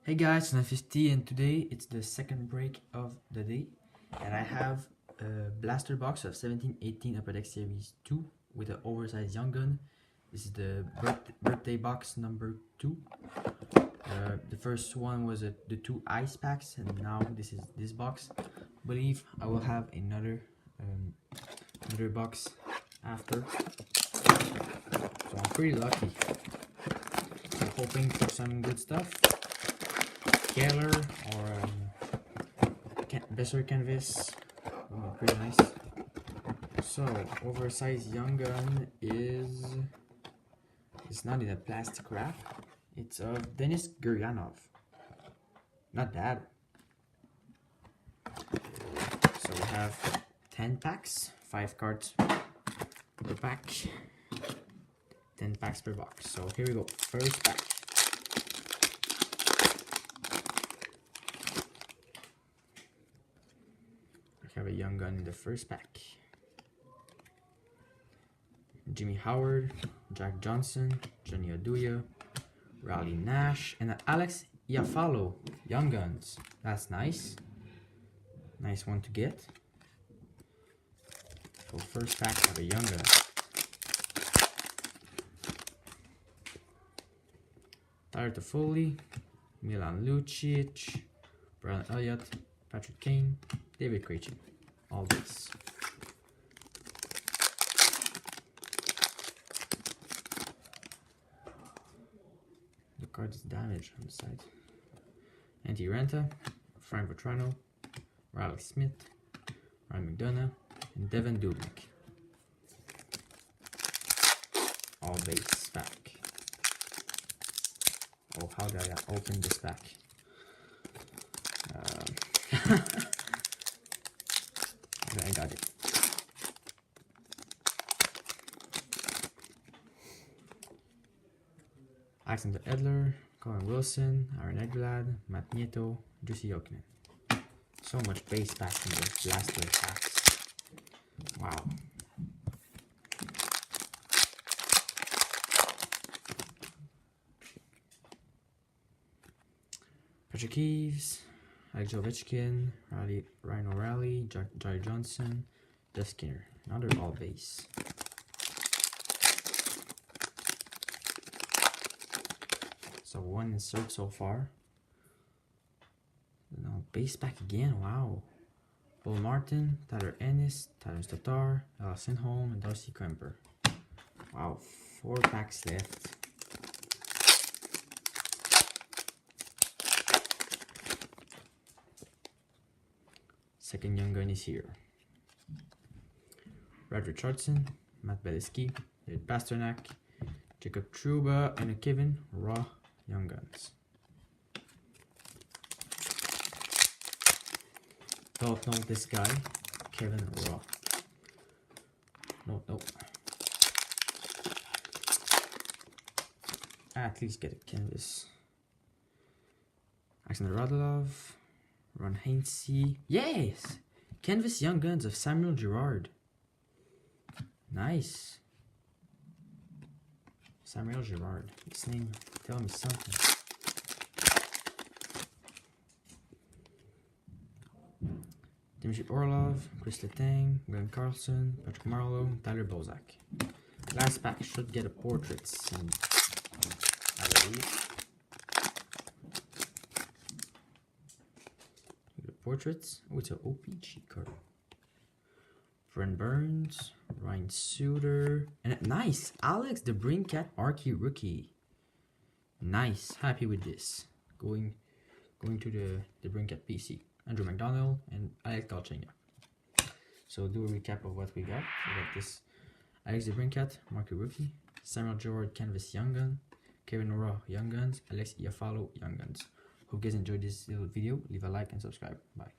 Hey guys, it's 950 and today it's the second break of the day and I have a blaster box of 1718 Upper Deck Series 2 with an oversized young gun. This is the birthday box number 2. The first one was the 2 ice packs and now this is this box. I believe I will have another box after, so I'm pretty lucky. I'm hoping for some good stuff. Keller or Besser canvas, pretty nice. So oversized young gun is, it's not in a plastic wrap. It's of Denis Gurianov. Not bad. So we have 10 packs, 5 cards per pack, 10 packs per box. So here we go. First pack. Have a young gun in the first pack. Jimmy Howard, Jack Johnson, Johnny Oduya, Riley Nash, and Alex Iafallo. Young guns. That's nice. Nice one to get. So first pack have a young gun. Tyler Toffoli, Milan Lucic, Brian Elliott, Patrick Kane, David Krejci. All this. The card is damaged on the side. Antti Raanta, Frank Vatrano, Riley Smith, Ryan McDonough, and Devin Dubnyk. All base pack. Oh, how did I open this pack? I got it. Alexander Edler, Colin Wilson, Aaron Ekblad, Matt Nieto, Jussi Jokinen. So much base pack in the blaster packs. Wow. Patrick Eves, Alex Ovechkin, Ryan O'Reilly, Jari Johnson, Jeff Skinner. Another all base. So one insert so far. Now base pack again. Wow. Paul Martin, Tyler Ennis, Tyler Tatar, Ella Holm, and Darcy Kemper. Wow, 4 packs left. Second young gun is here. Brad Richardson, Matt Beleskey, David Pasternak, Jacob Trouba, and a Kevin Raw young guns. Don't know this guy, Kevin Raw. No. At least get a canvas. Alexander Radulov, Ron Hainsey. Yes! Canvas Young Guns of Samuel Girard. Nice. Samuel Girard. This name tell me something. Dmitry Orlov, Chris Letang, Glenn Carlson, Patrick Marleau, Tyler Bozak. Last pack should get a portraits, I believe. Portraits. Oh, it's an OPG card. Brent Burns, Ryan Suter, and nice, Alex DeBrincat Archie rookie. Nice, happy with this. Going to the DeBrincat PC. Andrew McDonald and Alex Galchenyuk. So do a recap of what we got. We got this Alex DeBrincat Marquee rookie, Samuel Girard Canvas Young Gun, Kevin Raw Young Guns, Alex Iafallo Young Guns. Hope you guys enjoyed this little video. Leave a like and subscribe. Bye.